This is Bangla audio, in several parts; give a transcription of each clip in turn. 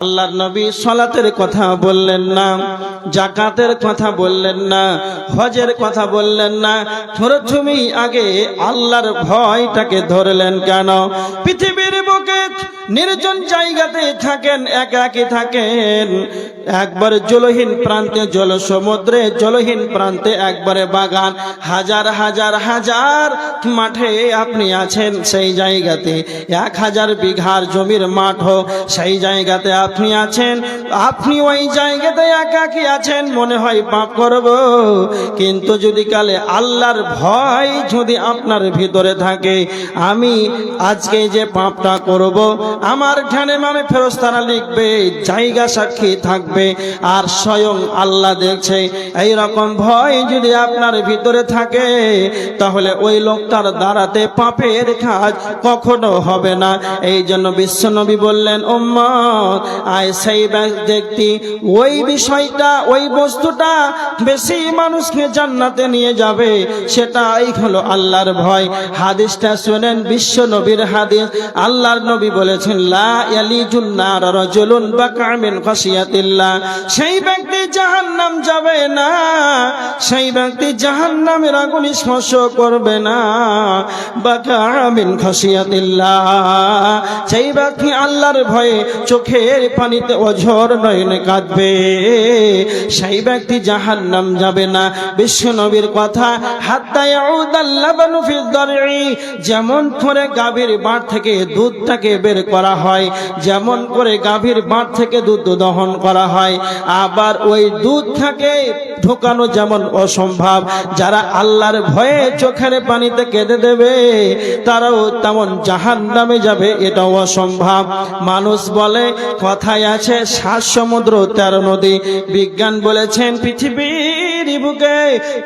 আল্লাহর নবী সালাতের কথা বললেন না, যাকাতের কথা বললেন না, হজের কথা বললেন না। তুমি আগে আল্লাহর ভয়টাকে ধরলেন কেন? পৃথিবীর বুকে নির্জন জায়গাতে থাকেন, একাকী থাকেন, একবার জলহীন প্রান্তে জল, সমুদ্রে জলহীন প্রান্তে একবারে বাগান, হাজার হাজার হাজার মাঠে আপনি আছেন। সেই জায়গাতে 1000 বিঘার জমির মাঠ, সেই জায়গাতে আপনি আছেন। আপনি ওই জায়গাতে একাকী আছেন, মনে হয় পাপ করব, কিন্তু যদি কালে আল্লাহর ভয় যদি আপনার ভিতরে থাকে, আমি আজকে যে পাপটা করব আমার ঠানে মানে ফেরেশতারা লিখবে, জায়গা সাক্ষী থাকবে, আর স্বয়ং আল্লাহ দেখছে। এই রকম ভয় যদি আপনার ভিতরে থাকে, তাহলে ওই লোকটার দ্বারাতে পাপের কাজ কখনো হবে না। এই জন্য বিশ্বনবী বললেন, উম্মত আয় সেই ব্যক্তি, ওই বিষয়টা, ওই বস্তুটা বেশি মানুষকে জান্নাতে নিয়ে যাবে, সেটাই হলো আল্লাহর ভয়। হাদিসটা শুনেন, বিশ্বনবীর হাদিস। আল্লাহর নবী বলেছেন, লা ইয়ালিজুন নার রাজুলুন বাকা মিন খাশিয়াতিল্লাহ, সেই ব্যক্তি জাহান্নাম যাবে না, সেই ব্যক্তি জাহান্নামের আগুন স্পর্শ করবে না। বাকা মিন খাশিয়াতিল্লাহ, সেই ব্যক্তি আল্লাহর ভয়ে চোখের পানিতে অঝর নয়নে কাঁদবে, সেই ব্যক্তি জাহান্নাম যাবে না। বিশ্বনবীর কথা, হাত্তা ইয়াউদাল লাবানু ফিদ দারই, যেমন করে গাভীর বাট থেকে দুধটাকে বের করা হয়, যেমন করে গাভীর বাট থেকে দুধ দহন করা হয়, আবার ওই দুধটাকে ঢোকানো যেমন অসম্ভব, যারা আল্লাহর ভয়ে চোখের পানিতে কেঁদে দেবে তারাও তেমন জাহান্নামে যাবে, এটাও অসম্ভব। মানুষ বলে, কথায় আছে 7 সমুদ্র 13 নদী। বিজ্ঞান বলেছেন পৃথিবীর বুকে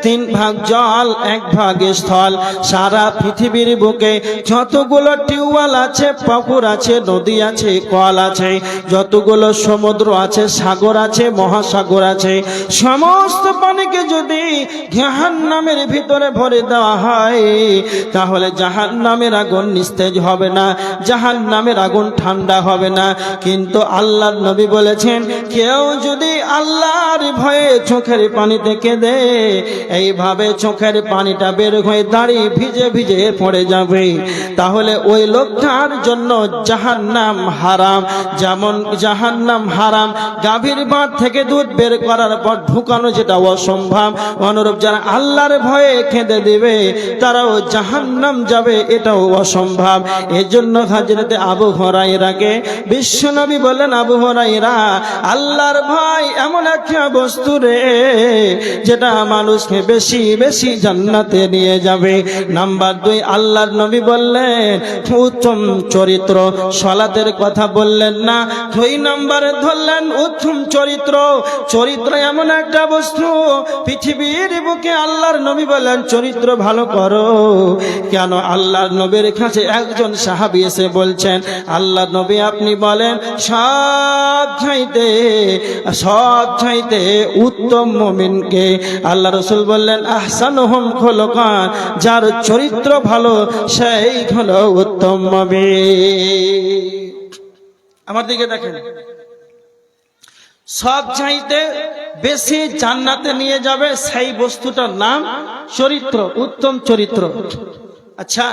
3 ভাগ জল, 1 ভাগ স্থল। সারা পৃথিবীর বুকে যতগুলো টিউবওয়েল আছে, পুকুর আছে, নদী আছে, কল আছে, যতগুলো সমুদ্র আছে, সাগর আছে, মহাসাগর আছে, সমস্ত পানিকে যদি জাহান্নামের ভিতরে ভরে দেওয়া হয়, তাহলে জাহান্নামের আগুন নিস্তেজ হবে না, জাহান্নামের আগুন ঠান্ডা হবে না। কিন্তু আল্লাহর নবী বলেছেন, কেউ যদি আল্লাহর ভয়ে চোখের পানিতে কেঁদে, এইভাবে চোখের পানিটা বের হয়ে দাঁড়ি ভিজে ভিজে পড়ে যাবে, তাহলে ওই লোকটার জন্য জাহান্নাম হারাম। যেমন জাহান্নাম হারাম গাভীর বাট থেকে দুধ বের করার পর ঢুকানো যেটা অসম্ভব, অনুরূপ যারা আল্লাহর ভয়ে কেঁদে দিবে তারাও জাহান্নাম যাবে, এটাও অসম্ভব। এজন্য হযরতে আবু হুরায়রাকে বিশ্বনবী বলেন, আবু হুরায়রা, আল্লাহর ভয় এমন একটা বস্তু রে, যেটা মানুষকে বেশি বেশি জান্নাতে নিয়ে যাবে। নাম্বার 2, আল্লাহর নবী বললেন উত্তম চরিত্র। সালাতের কথা বললেন না, 2 নম্বরে ধরলেন উত্তম চরিত্র। চরিত্র এমন একটা বস্তু, পৃথিবীর বুকে আল্লাহর নবী বলেন চরিত্র ভালো করো। কেন? আল্লাহর নবীর কাছে একজন সাহাবী এসে বলছেন, আল্লাহর নবী আপনি বলেন সব চাইতে উত্তম মুমিনকে? আল্লাহ রাসূল বললেন, আহসানুহুম খুলুকান, যার চরিত্র ভালো সেই হলো উত্তম মুমিন। আমার দিকে দেখেন, সব চাইতে বেশি জান্নাতে নিয়ে যাবে সেই বস্তুটার নাম চরিত্র, উত্তম চরিত্র। আচ্ছা,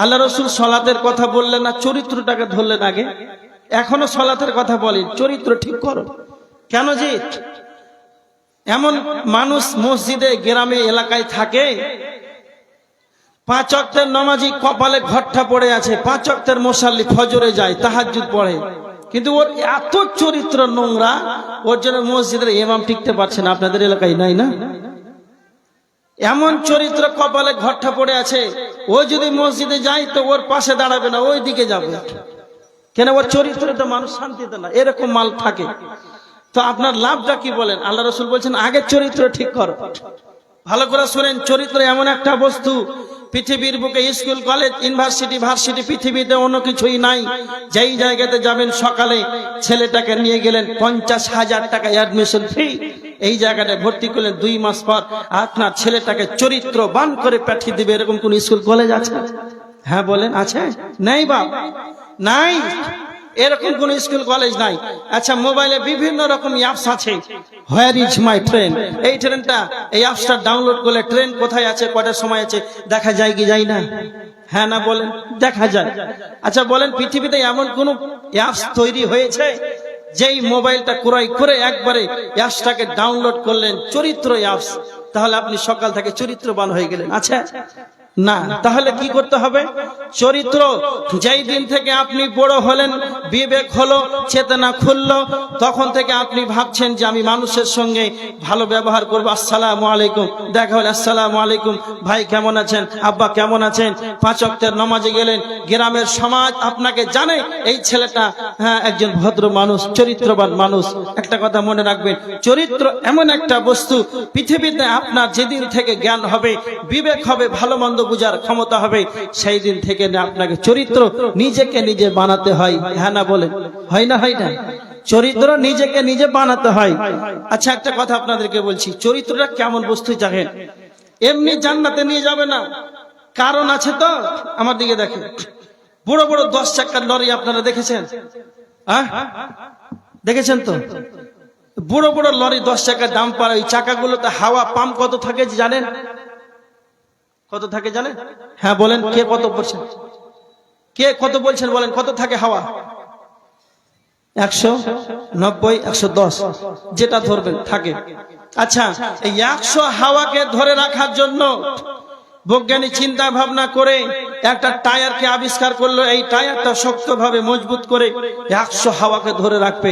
আল্লাহ রাসূল সালাতের কথা বললেন না, চরিত্রটাকে ধরলেন আগে। এখনো সালাতের কথা বলেন, চরিত্র ঠিক করো। কেন? যে এমন মানুষ মসজিদে, গ্রামে, এলাকায় থাকে, 5 ওয়াক্তের নামাজি, কপালে ঘট্টা পড়ে আছে, 5 ওয়াক্তের মুসাল্লি, ফজরে যায়, তাহাজ্জুদ পড়ে, কিন্তু ওর এত চরিত্র নোংরা, ওর জন্য মসজিদের ইমাম টিকতে পারছে না। আপনাদের এলাকায় নাই না এমন চরিত্র? কপালে ঘট্টা পড়ে আছে, ও যদি মসজিদে যায় তো ওর পাশে দাঁড়াবে না, ওই দিকে যাবে। কেন? ওর চরিত্রটা মানুষ শান্তিতে না, এরকম মাল থাকে। তো আপনার লাভটা কি বলেন? আল্লাহ রাসূল বলছেন আগে চরিত্র ঠিক করো। ভালো করে শুনেন, চরিত্র এমন একটা বস্তু, পৃথিবীর বুকে স্কুল, কলেজ, ইউনিভার্সিটি, ভার্সিটি, পৃথিবীতে অন্য কিছুই নাই। যেই জায়গাতে যাবেন, সকালে ছেলেটাকে নিয়ে গেলেন, 50,000 টাকা অ্যাডমিশন ফি, এই জায়গাটা ভর্তি করলেন, 2 মাস পর আপনার ছেলেটাকে চরিত্রবান করে পাঠিয়ে দিবে, এরকম কোন স্কুল কলেজ আছে? হ্যাঁ বলেন, আছে? নাই বাপ, নাই। এরকম কোন স্কুল কলেজ নাই। আচ্ছা, মোবাইলে বিভিন্ন রকম অ্যাপস আছে, হোয়ার ইজ মাই ট্রেন, এই ট্রেনটা, এই অ্যাপসটা ডাউনলোড করলে ট্রেন কোথায় আছে, কটার সময় আছে দেখা যায় কি যায় না? হ্যাঁ না বলেন, দেখা যায়। আচ্ছা বলেন, পৃথিবীতে এমন কোন অ্যাপস তৈরি হয়েছে যেই মোবাইলটা ক্রয় করে একবারে অ্যাপসটাকে ডাউনলোড করলেন চরিত্র অ্যাপস, তাহলে আপনি সকাল থেকে চরিত্রবান হয়ে গেলেন? আচ্ছা না, তাহলে কি করতে হবে? চরিত্র যেই দিন থেকে আপনি বড় হলেন, বিবেক হলো, চেতনা খুললো, তখন থেকে আপনি ভাবছেন যে আমি মানুষের সঙ্গে ভালো ব্যবহার করবো। আসসালামু আলাইকুম, দেখা হলে আসসালামু আলাইকুম, ভাই কেমন আছেন, আব্বা কেমন আছেন। 5 ওয়াক্তের নামাজে গেলেন, গ্রামের সমাজ আপনাকে জানে এই ছেলেটা হ্যাঁ একজন ভদ্র মানুষ, চরিত্রবান মানুষ। একটা কথা মনে রাখবেন, চরিত্র এমন একটা বস্তু, পৃথিবীতে আপনার যেদিন থেকে জ্ঞান হবে, বিবেক হবে, ভালো মন্দ বুঝার ক্ষমতা হবে, সেই দিন থেকে আপনাকে চরিত্র নিজেকে নিজে বানাতে হয়। হ্যাঁ না বলেন, হয় না? হয় না? চরিত্র নিজেকে নিজে বানাতে হয়। আচ্ছা একটা কথা আপনাদেরকে বলছি, চরিত্রটা কেমন বস্তু জানেন? এমনি জান্নাতে নিয়ে যাবে না, কারণ আছে তো। আমার দিকে দেখেন, বড় বড় 10 চাকার লরি আপনারা দেখেছেন? দেখেছেন তো? বড় বড় লরি 10 চাকার ডাম্পার, ওই চাকাগুলোতে হাওয়া পাম্প কত থাকে জানেন? কত থাকে জানেন? হ্যাঁ বলেন, কে কত বলছেন? কে কত বলছেন বলেন, কত থাকে হাওয়া? 190, 110, যেটা ধরবেন থাকে। আচ্ছা, এই 100 হাওয়াকে ধরে রাখার জন্য বৈজ্ঞানিক চিন্তা ভাবনা করে একটা টায়ারকে আবিষ্কার করলো। এই টায়ারটা শক্তভাবে মজবুত করে 100 হাওয়াকে ধরে রাখবে।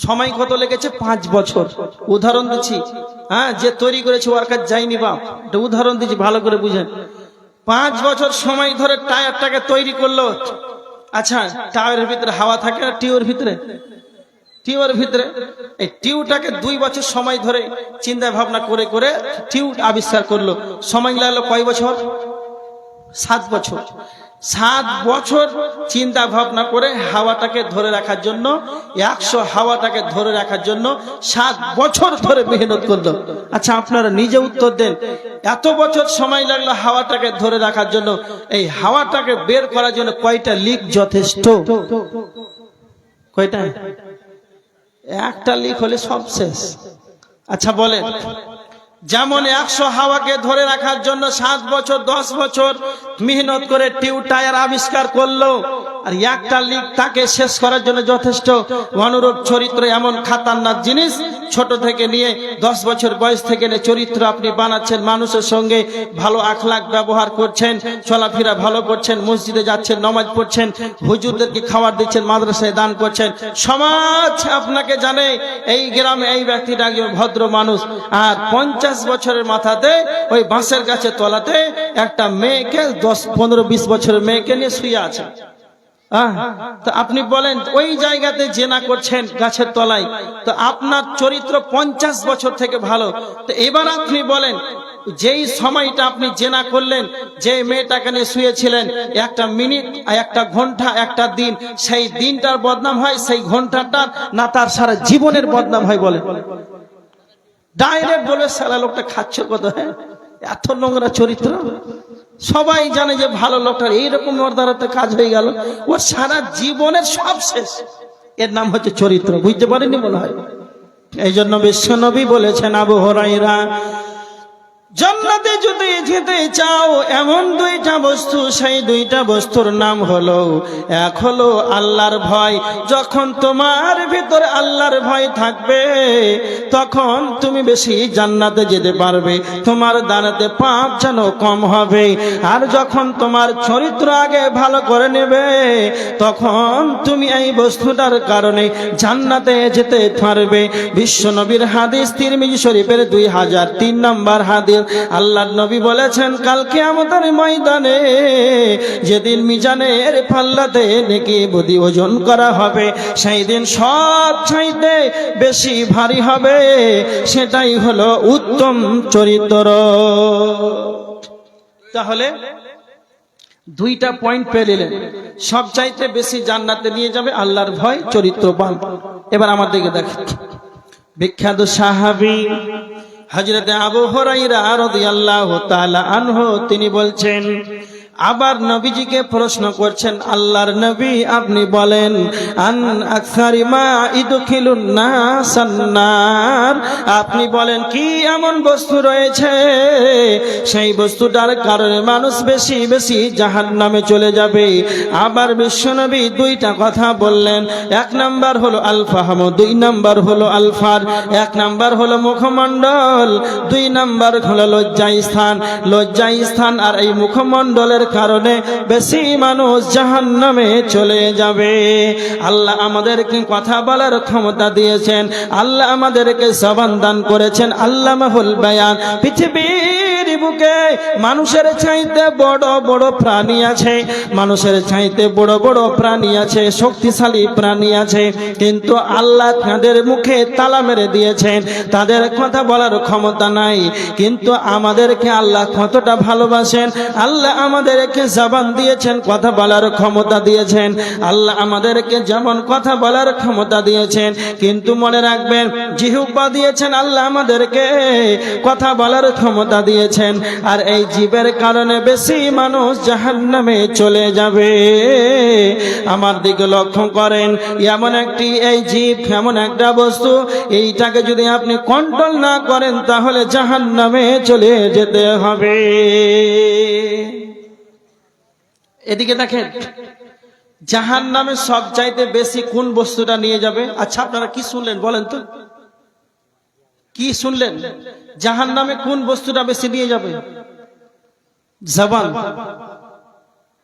সময় কত লেগেছে? 5 বছর। উদাহরণ দিচ্ছি, হ্যাঁ, যে তৈরি করেছে ওর কাছে যায়নি বাপ, এটা উদাহরণ দিচ্ছি, ভালো করে বুঝেন। 5 বছর সময় ধরে টায়ারটাকে তৈরি করলো। আচ্ছা, টায়ারের ভিতরে হাওয়া থাকে না? টিউবের ভিতরে, টিউবের ভিতরে এই টিউবটাকে 2 বছর সময় ধরে চিন্তা ভাবনা করে করে টিউব আবিষ্কার করলো। সময় লাগলো কয় বছর? 7 বছর। 7 বছর চিন্তা ভাবনা করে হাওয়াটাকে ধরে রাখার জন্য, 100 হাওয়াটাকে ধরে রাখার জন্য 7 বছর ধরে মেহনত করলো। আচ্ছা আপনারা নিজে উত্তর দেন, এত বছর সময় লাগলো হাওয়াটাকে ধরে রাখার জন্য, এই হাওয়াটাকে বের করার জন্য কয়টা লিক যথেষ্ট? কয়টা? একটা লিক হলে সব শেষ। আচ্ছা বলেন, যেমন 100 হাওয়াকে ধরে রাখার জন্য 7 বছর 10 বছর মেহনত করে টিউব টায়ার আবিষ্কার করলো, আর একটা লিক তাকে শেষ করার জন্য যথেষ্ট। অনুরূপ চরিত্র এমন খাতারনাক জিনিস, ছোট থেকে নিয়ে 10 বছর বয়স থেকে নিয়ে চরিত্র আপনি বানাচ্ছেন, মানুষের সঙ্গে ভালো আখলাক ব্যবহার করছেন, চলাফেরা ভালো করছেন, মসজিদে যাচ্ছেন, নামাজ পড়ছেন, হুজুরদেরকে খাবার দিচ্ছেন, মাদ্রাসায় দান করছেন, সমাজ আপনাকে জানে এই গ্রামে এই ব্যক্তিটা একজন ভদ্র মানুষ। আর 50 বছরের মাথাতে ওই বাঁশের গাছের তলাতে একটা মেয়েকে 10, 15, 20 বছরের মেয়েকে নিয়ে শুয়ে আছে। তো আপনি বলেন, ওই জায়গাতে জেনা করছেন গাছের তলায়, তো আপনার চরিত্র 50 বছর থেকে ভালো। তো এবার আপনি বলেন, যেই সময়টা আপনি জেনা করলেন, যে মেয়েটাকে নিয়ে শুয়েছিলেন, একটা মিনিট, একটা ঘন্টা, একটা দিন, সেই দিনটার বদনাম হয় সেই ঘন্টাটার, না তার সারা জীবনের বদনাম হয়? বলেন। ডাইরেক্ট বলে সারা লোকটা খাচ্ছে কত, হ্যাঁ এত নোংরা চরিত্র। সবাই জানে যে ভালো লোকটার এইরকম ওর দ্বারাতে কাজ হয়ে গেল, ওর সারা জীবনের সব শেষ। এর নাম হচ্ছে চরিত্র। বুঝতে পারেননি মনে হয়? এই জন্য বিশ্বনবী বলেছেন, আবু হুরায়রা, জান্নাতে যদি যেতে চাও এমন 2টা বস্তু, সেই 2টা বস্তুর নাম হলো, এক হলো আল্লাহর ভয়। যখন তোমার ভিতরে আল্লাহর ভয় থাকবে, তখন তুমি বেশি জান্নাতে যেতে পারবে, তোমার দাঁড়াতে পাপ যেন কম হবে। আর যখন তোমার চরিত্র আগে ভালো করে নেবে, তখন তুমি এই বস্তুটার কারণে জান্নাতে যেতে পারবে। বিশ্বনবীর হাদিস, তিরমিজি শরীফের 2003 নম্বর হাদিস। আল্লাহর নবী বলেছেন, কাল কিয়ামতের ময়দানে যেদিন মিজানের পাল্লাতে নেকি বদি ওজন করা হবে, সেই দিন সব চাইতে বেশি ভারী হবে, সেটাই হলো উত্তম চরিত্র। তাহলে 2টা পয়েন্ট পেয়ে নিলেন। সব চাইতে বেশি জান্নাতে নিয়ে যাবে আল্লাহর ভয়, চরিত্রবান। এবার আমার দিকে দেখেন, বিখ্যাত সাহাবী হযরত আবু হুরায়রা রাদিয়াল্লাহু তাআলা আনহু তিনি বলছেন, আবার নবীজিকে প্রশ্ন করছেন, আল্লাহর নবী আপনি বলেন, আন আকসারি মা ইদখিলুন নাসান নার, আপনি বলেন কি এমন বস্তু রয়েছে সেই বস্তুটার কারণে মানুষ বেশি বেশি জাহান্নামে চলে যাবে। আবার বিশ্বনবী দুইটা কথা বললেন, এক নাম্বার হলো আল ফাহম, দুই নাম্বার হলো আল ফার। এক নাম্বার হলো মুখমণ্ডল, দুই নাম্বার হলো লজ্জাস্থান। লজ্জাস্থান আর এই মুখমণ্ডলের কারণে বেশি মানুষ জাহান্নামে চলে যাবে। আল্লাহ আমাদেরকে কথা বলার ক্ষমতা দিয়েছেন, আল্লাহ আমাদেরকে জবান দান করেছেন, আল্লামাহুল বায়ান। পৃথিবীর বুকে মানুষের চাইতে বড় বড় প্রাণী আছে, মানুষের চাইতে বড় বড় প্রাণী আছে, শক্তিশালী প্রাণী আছে, কিন্তু আল্লাহ তাদের মুখে তালা মেরে দিয়েছেন, তাদের কথা বলার ক্ষমতা নাই। কিন্তু আমাদেরকে আল্লাহ কতটা ভালোবাসেন, আল্লাহ আমাদেরকে জবান দিয়েছেন, কথা বলার ক্ষমতা দিয়েছেন। আল্লাহ আমাদেরকে যেমন কথা বলার ক্ষমতা দিয়েছেন, কিন্তু মনে রাখবেন জিহ্বা দিয়েছেন, আল্লাহ আমাদেরকে কথা বলার ক্ষমতা দিয়েছেন। আর এই জীবের কারণে বেশি মানুষ জাহান্নামে চলে যাবে। আমার দিকে লক্ষ্য করেন, এমন একটি এই জীব, এমন একটা বস্তু, এইটাকে যদি আপনি কন্ট্রোল না করেন তাহলে জাহান্নামে চলে যেতে হবে। এদিকে দেখেন, জাহান্নামে সব চাইতে বেশি কোন বস্তুটা নিয়ে যাবে? আচ্ছা আপনারা কি শুনলেন বলেন তো, কি শুনলেন? জাহান্নামে কোন বস্তুটা বেশি নিয়ে যাবে? জবান,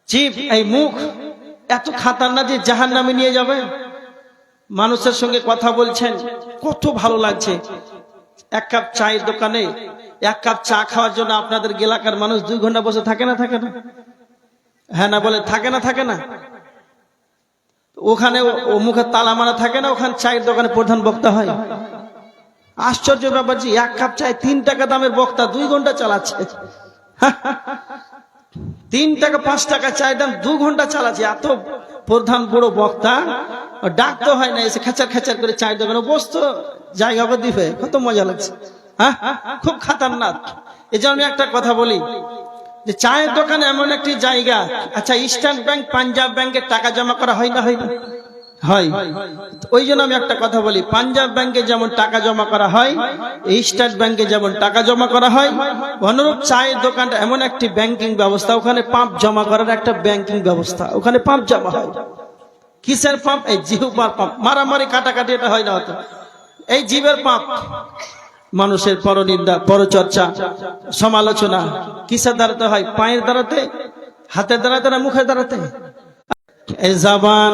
জিভ, এই মুখ এত খাতারনাক যে জাহান্নামে নিয়ে যাবে। মানুষের সঙ্গে কথা বলছেন, কত ভালো লাগছে, এক কাপ চায়ের দোকানে এক কাপ চা খাওয়ার জন্য আপনাদের এলাকার মানুষ 2 ঘন্টা বসে থাকে না? থাকে না? হ্যাঁ না বলে, থাকে না? থাকে না? ওখানে ও মুখে তালা মারা থাকে না? ওখানে চায়ের দোকানে প্রধান বক্তা হয়। আশ্চর্য ব্যাপার যে এক কাপ চায় 3 টাকা দামের বক্তা 2 ঘন্টা চালাচ্ছে। 3 টাকা 5 টাকা চায়ের দাম 2 ঘন্টা চালাচ্ছে। এত প্রধান বড় বক্তা, ডাকতে হয় না, এসে খেচার খেচার করে চায়ের দোকানে বসতো, জায়গা করে দিবে। কত মজা লাগছে, হ্যাঁ, খুব খাতারনাক। এই জন্য আমি একটা কথা বলি যে চায়ের দোকানে এমন একটি জায়গা, আচ্ছা ইস্টার্ন ব্যাংক, পাঞ্জাব ব্যাংকে টাকা জমা করা হয় না? হয় না? হয়। ওই জন্য আমি একটা কথা বলি, পাঞ্জাব ব্যাংকে যেমন টাকা জমা করা হয়, স্টেট ব্যাংকে যেমন টাকা জমা করা হয়, অনুরূপ চায়ের দোকানটা এমন একটি ব্যাংকিং ব্যবস্থা, ওখানে পাম্প জমা করার একটা ব্যাংকিং ব্যবস্থা, ওখানে পাম্প জমা হয়। কিসের পাম্প? এই জিহ্বার পাম্প। মারামারি কাটাকাটি এটা হয় না হতো, এই জীবের পাম্প। মানুষের পরনিন্দা, পরচর্চা, সমালোচনা কিসের দ্বারাতে হয়? পায়ের দ্বারাতে, হাতের দ্বারাতে না মুখের দ্বারাতে? এই জবান,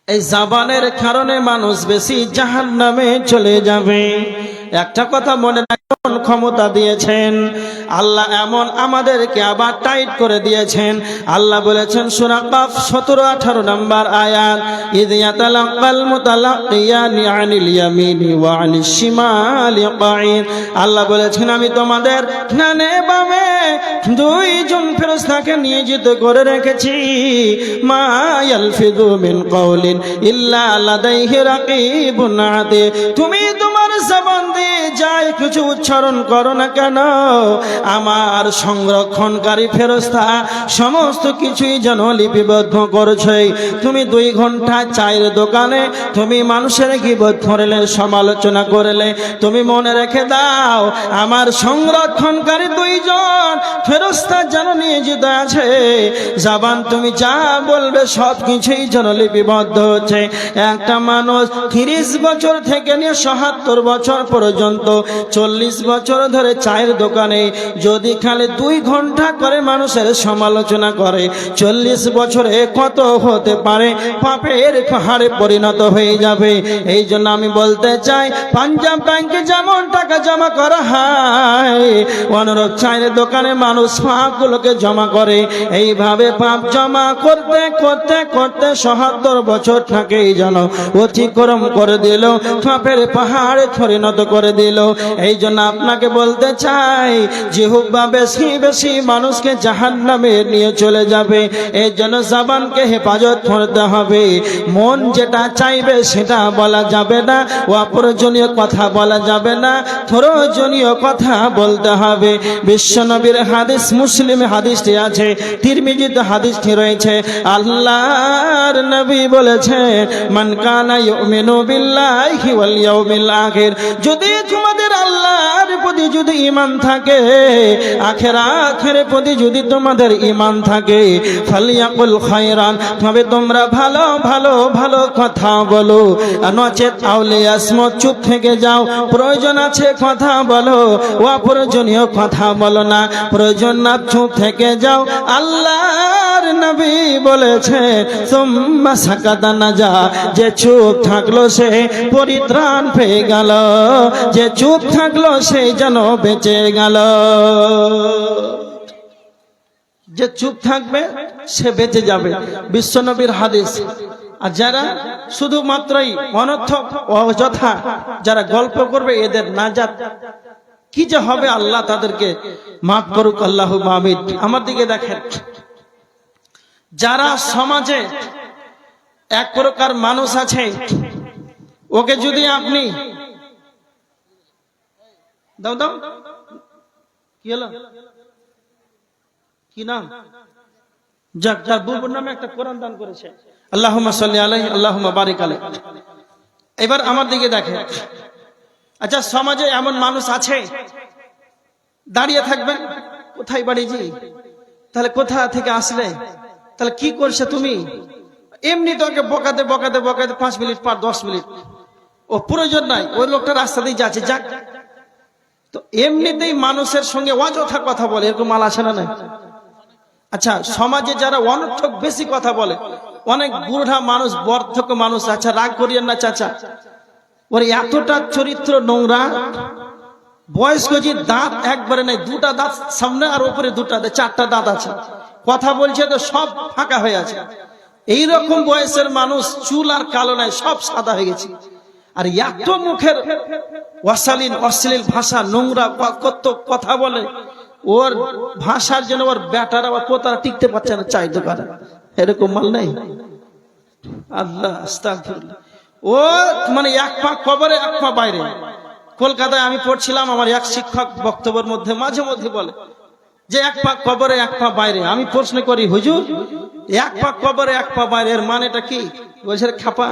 এই জবানের কারণে মানুষ বেশি জাহান্নামে চলে যাবে। একটা কথা মনে রাখুন, ক্ষমতা দিয়েছেন আল্লাহ, এমন আমাদেরকে আবার টাইট করে দিয়েছেন। আল্লাহ বলেছেন সূরা কাফ 17-18 নম্বর আয়াত, ইয ইয়াতালাক্কাল মুতালাক্কিয়ানি আনিল ইয়ামিনি ওয়া আনিশ শিমালি কাঈদ। আল্লাহ বলেছেন আমি তোমাদের ডানে বামে 2 জন ফেরেশতাকে নিয়োজিত করে রেখেছি। মা ইয়ালফিযু মিন কাওলিন ইল্লা লাদাইহি রাকীবুন আতীদ। তুমি তোমার জবান দিয়ে যাই কিছু উচ্চারণ করো না কেন, আমার সংরক্ষণকারী ফেরেশতা সমস্ত কিছুই যেন লিপিবদ্ধ করছে। তুমি 2 ঘন্টা চায়ের দোকানে তুমি মানুষের গীবত করলে, সমালোচনা করলে, তুমি মনে রেখে দাও আমার সংরক্ষণকারী 2 জন ফেরেশতা যেন নিয়োজিত আছে। জবান তুমি যা বলবে সব কিছুই যেন লিপিবদ্ধ হচ্ছে। একটা মানুষ 30 বছর থেকে নিয়ে 77 বছর পর্যন্ত 40 বছর ধরে চায়ের দোকানে যদি খালি 2 ঘন্টা করে মানুষের সমালোচনা করে, 40 বছরে কত হতে পারে পাপের পাহাড়ে পরিণত হয়ে যাবে। এই জন্য আমি বলতে চাই, পাঞ্জাব ব্যাংকে যেমন টাকা জমা করা হয়, অনুরূপ চায়ের দোকানে মানুষ পাপগুলোকে জমা করে। এইভাবে পাপ জমা করতে করতে করতে 77 বছর থাকে যেন অতিক্রম করে দিল, পাপের পাহাড়ে পরিণত করে দিল। এই জন্য আপনাকে বলতে চাই জিহ্বা বেশি বেশি মানুষকে জাহান্নামে নিয়ে চলে যাবে। এই জন্য জবানকে হেফাজত করতে হবে। মন যেটা চাইবে সেটা বলা যাবে না, অপ্রয়োজনীয় কথা বলা যাবে না, প্রয়োজনীয় কথা বলতে হবে। বিশ্বনবীর হাদিস, মুসলিমে হাদিসটি আছে, তিরমিজিতে হাদিসটি রয়েছে। আল্লাহর নবী বলেছে, মান কানা ইউমিনু বিল্লাহি ওয়াল ইয়াউমিল আখির, যদি তোমাদের আল্লাহর প্রতি যদি ঈমান থাকে, আখিরাতের প্রতি যদি তোমাদের ঈমান থাকে, ফালিয়াকুল খায়রান, তবে তোমরা ভালো ভালো ভালো কথা বলো, নচেত আউলিয়াসমত, চুপ থেকে যাও। প্রয়োজন আছে কথা বলো, অপ্রয়োজনীয় কথা বলো না। প্রয়োজন না, চুপ থেকে যাও। আল্লাহর নবী বলেছে, সুম্মা সাকাতা নাজা, যে চুপ থাকলো সে পরিত্রাণ পেয়ে গেল, যে চুপ থাকলো সেই যেন বেঁচে গেল। যে চুপ থাকবে সে বেঁচে যাবে, বিশ্বনবীর হাদিস। আর যারা শুধুমাত্রই অনর্থক অযথা যারা গল্প করবে, এদের নাজাত কি যে হবে, আল্লাহ তাদেরকে মাফ করুক, আল্লাহুম্মা আমিন। আমার দিকে দেখেন, যারা সমাজে এক প্রকার মানুষ আছে, ওকে যদি আপনি দাও দাও, কি হলো, কি নাম, যাক, যার বুবুর নামে একটা কোরআন দান করেছে, আল্লাহুম্মা সাল্লি আলাইহি আল্লাহুম্মা বারিক আলাইহি। এবার আমার দিকে দেখেন, আচ্ছা সমাজে এমন মানুষ আছে, দাঁড়িয়ে থাকবেন, কোথায় বাড়ি জি, তাহলে কোথা থেকে আসলে, তাহলে কি করছে তুমি, এমনি তোকে বকাতে বকাতে বকাতে 5 মিনিট পার 10 মিনিট, ও প্রয়োজন নাই, ওই লোকটা রাস্তা দিয়ে যাচ্ছে, যাক। তো এমনিতেই মানুষের সঙ্গে অযথা কথা বলে, এরকম মাল আসে না? আচ্ছা, সমাজে যারা অনর্থক বেশি কথা বলে, অনেক বুড়া মানুষ, বর্ধক মানুষ, আচ্ছা রাগ করিয়েন না চাচা, ওর এতটা চরিত্র নোংরা, বয়স্ক যে দাঁত একবারে নেই, 2টা দাঁত সামনে আর উপরে 2টা, 4টা দাঁত আছে, কথা বলছে তো সব ফাঁকা হয়ে আছে। এইরকম বয়সের মানুষ, চুল আর কালো নাই, সব সাদা হয়ে গেছে। আর এত মুখের অশালীন অশ্লীল ভাষা, নোংরা কত কথা বলে, ওর ভাষার জন্য ওর বেটারা বা পোতারা টিকতে পারছে না, চাই দোকানে। এরকম মাল নেই? আল্লাহ আস্তাগফিরুল্লাহ। ও মানে এক পা কবরে এক পা বাইরে। কলকাতায় আমি পড়ছিলাম, আমার এক শিক্ষক বক্তব্যের মধ্যে মাঝে মধ্যে বলে যে এক পা কবরে এক পা বাইরে। আমি প্রশ্ন করি, হুজুর এক পা কবরে এক পা বাইরে, এর মানেটা কি? বলছে খাপা,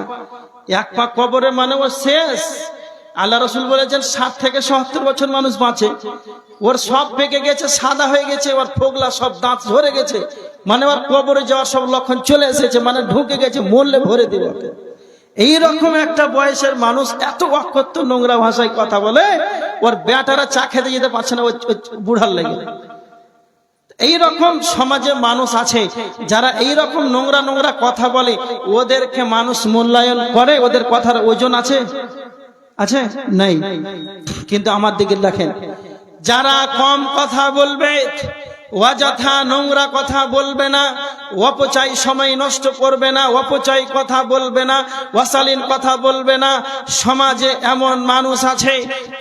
এক পা কবরে মানে ও শেষ। আল্লাহ রাসূল বলেছেন 60 থেকে 70 বছর মানুষ বাঁচে, ওর সব পেকে গেছে, সাদা হয়ে গেছে, ওর ফোগলা সব দাঁত ঝরে গেছে, মানে ওর কবরে যাওয়ার সব লক্ষণ চলে এসেছে, মানে ঢুকে গেছে, মরলে ভরে দিবে ওকে। এইরকম একটা বয়সের মানুষ এত অকথ্য নোংরা ভাষায় কথা বলে, ওর বেটারা চা খেতে যেতে পারছে না, ওই বুড়ার লেগে। এইরকম সমাজে মানুষ আছে যারা এইরকম নোংরা নোংরা কথা বলে, ওদেরকে মানুষ মূল্যায়ন করে? ওদের কথার ওজন আছে? আছে? নাই। কিন্তু আমার দিকে দেখেন, যারা কম কথা বলবে, অযথা নোংরা কথা বলবে না, অপচয় সময় নষ্ট করবে না, অপচয় কথা বলবে না, অশালীন কথা বলবে না, সমাজে এমন মানুষ আছে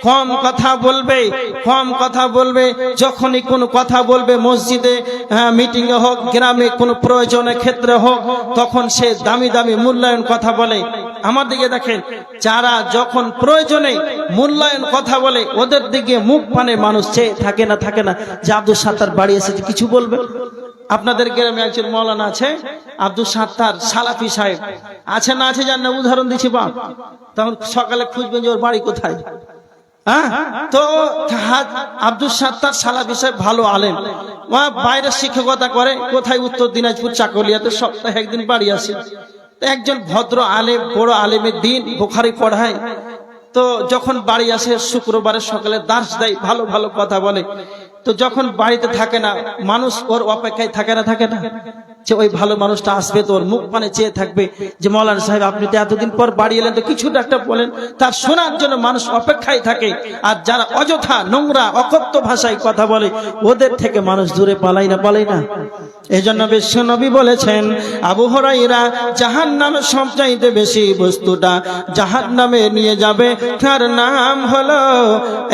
কম কথা বলবে, কম কথা বলবে। যখনই কোনো কথা বলবে, মসজিদে মিটিং এ হোক, গ্রামে কোনো প্রয়োজনের ক্ষেত্রে হোক, তখন সে দামি দামি মূল্যায়ন কথা বলে। আমার দিকে দেখেন, যারা যখন প্রয়োজনে মূল্যায়ন কথা বলে, ওদের দিকে মুখ পানে মানুষ চেয়ে থাকে না যে আব্দুল সাত্তার বাড়ি এসেছে, কিছু বলবে। আপনাদের গ্রামে একজন মৌলানা আছে, আব্দুল সাত্তার সালাফি সাহেব আছে না আছে জান না, উদাহরণ দিচ্ছি বাপ, তখন সকালে খুঁজবেন যে ওর বাড়ি কোথায়। তো আব্দুল সাত্তার সালাফি সাহেব ভালো আলেম, বাইরে শিক্ষকতা করে, কোথায় উত্তর দিনাজপুর চাকুলিয়াতে, সপ্তাহে একদিন বাড়ি আসে। একজন ভদ্র আলেম, বড় আলেমের দিন বুখারী পড়ায়। তো যখন বাড়ি আসে শুক্রবারে সকালে দার্স দেয়, ভালো ভালো কথা বলে। তো যখন বাড়িতে থাকে না, মানুষ ওর অপেক্ষায় থাকে না, যে ওই ভালো মানুষটা আসবে, তোর মুখ পানে চেয়ে থাকবে যে মৌলানা সাহেব আপনি তো এতদিন পর বাড়ি এলেন, তো কিছুটা একটা বলেন। তার শোনার জন্য মানুষ অপেক্ষায় থাকে। আর যারা অযথা নোংরা অকথ্য ভাষায় কথা বলে, ওদের থেকে মানুষ দূরে পালাই না। এই জন্য বিশ্ব নবী বলেছেন, আবু হুরায়রা জাহান্নামে সবচাইতে বেশি বস্তুটা জাহান্নামে নিয়ে যাবে, তার নাম হলো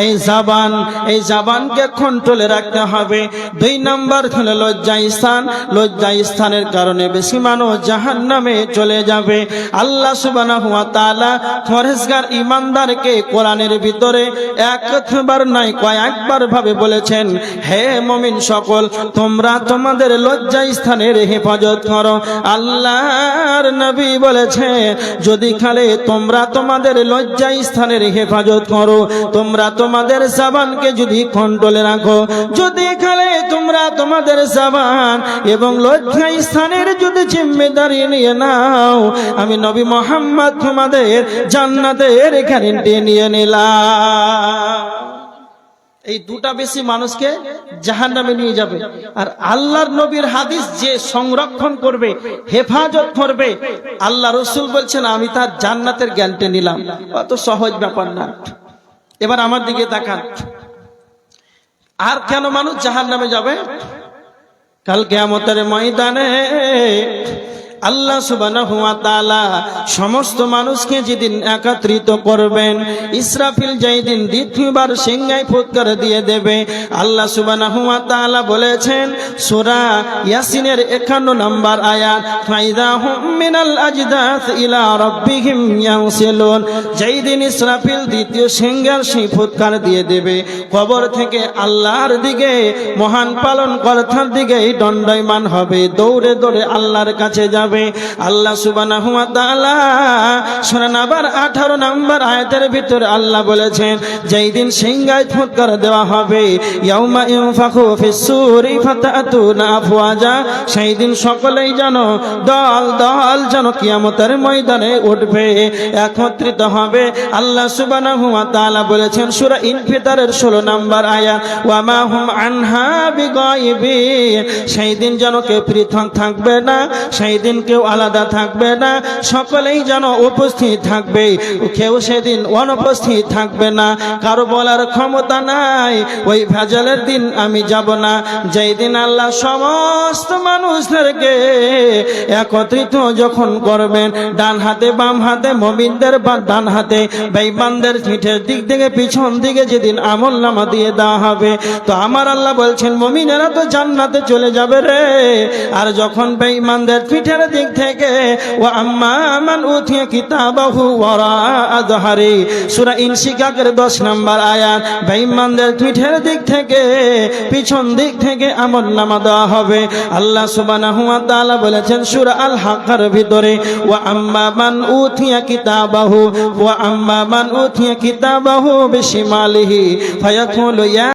এই জবান। এই জবানকে কন্ট্রোলে রাখতে হবে। 2 নাম্বার হলো লজ্জাস্থান। লজ্জাস্থানের কারণে বেশি মানুষ জাহান্নামে চলে যাবে। আল্লাহ সুবহানাহু ওয়া তাআলা পরহেজগার ঈমানদারকে কোরআনের ভিতরে একবার নয় কয়েকবার ভাবে বলেছেন, হে মুমিন সকল, তোমরা তোমাদের লজ্জাস্থানের হেফাজত করো। আল্লাহর নবী বলেছে, যদি খালে তোমরা তোমাদের লজ্জাস্থানের হেফাজত করো, তোমরা তোমাদের জবানকে যদি কন্ট্রোলে রাখো, যদি খালে তোমরা তোমাদের জবান এবং লজ্জাস্থানের যদি জিম্মেদারি নিয়ে নাও, আমি নবী মুহাম্মদ তোমাদের জান্নাতের গ্যারান্টি নিয়ে নিলাম। এই দুটা বেশি মানুষকে জাহান্নামে নিয়ে যাবে। আর আল্লাহর নবীর হাদিস যে সংরক্ষণ করবে, হেফাজত করবে, আল্লাহ রাসূল বলছেন আমি তার জান্নাতের গ্যারান্টি নিলাম। অত সহজ ব্যাপার না। এবার আমার দিকে তাকান। আর কেন মানুষ জাহান্নামে যাবে? কাল কিয়ামতের ময়দানে আল্লাহ সুবহানাহু ওয়া তাআলা সমস্ত মানুষকে যেদিন একত্রিত করবেন, ইসরাফিল যেদিন দ্বিতীয়বার সিংহায় ফুৎকার দিয়ে দেবে, আল্লাহ সুবহানাহু ওয়া তাআলা বলেছেন সূরা ইয়াসিনের 51 নম্বর আয়াত, ফাইদা হুম মিনাল আজদাস ইলা রাব্বিহিম ইয়ানসিলুন। যেদিন ইসরাফিল দ্বিতীয় সিংহার সেই ফুৎকার দিয়ে দেবে, কবর থেকে আল্লাহর দিকে, মহান পালন কর্তার দিকে দণ্ডায়মান হবে, দৌড়ে দৌড়ে আল্লাহর কাছে যাবে। আল্লাহ সুবহানাহু ওয়া তাআলা সূরা নাবার 18 নম্বর আয়াতের ভিতরে আল্লাহ বলেছেন, যেই দিন সিংহায় ফুৎকার দেওয়া হবে, ইয়াউমা ইনফাখু ফিস-সূরি ফাতাতুনা আফওয়াজা, সেই দিন সকলেই যেন দল দল যেন কিয়ামতের ময়দানে উঠবে, একত্রিত হবে। আল্লাহ সুবহানাহু ওয়া তাআলা বলেছেন সূরা ইনফিতারের 16 নম্বর আয়াত, ওয়া মা হুম আনহা বিগায়িবিন, সেই দিন যেন কেউ পৃথক থাকবে না, সেই দিন কেউ আলাদা থাকবে না, সকলেই যেন উপস্থিত থাকবে, কেউ সেদিন অনুপস্থিত থাকবে না, কারো বলার ক্ষমতা নাই ওই ভেজালের দিন আমি যাব না। যেই দিন আল্লাহ সমস্ত মানুষদেরকে একত্রিত যখন করবেন, ডান হাতে বাম হাতে মুমিনদের ডান হাতে, বেঈমানদের পিঠের দিক থেকে পিছন দিকে যেদিন আমলনামা দিয়ে দেওয়া হবে, তো আমার আল্লাহ বলছেন মুমিনেরা তো জান্নাতে চলে যাবে রে। আর যখন বেঈমানদের পিঠের দিক থেকে, ওয়া আম্মা মান উতিয়া কিতাবাহু ওয়ারা আযহারি, সূরা ইনশিকাকের 10 নম্বর আয়াত, বেঈমানদের পিঠের দিক থেকে, পিছন দিক থেকে আমলনামা দেওয়া হবে। আল্লাহ সুবহানাহু ওয়া তাআলা বলেছেন সূরা আল হাক্কার ভিতরে, ওয়া আম্মা মান উতিয়া কিতাবাহু, ওয়া আম্মা মান উতিয়া কিতাবাহু বিশিমালিহি ফায়াকুলু ইয়া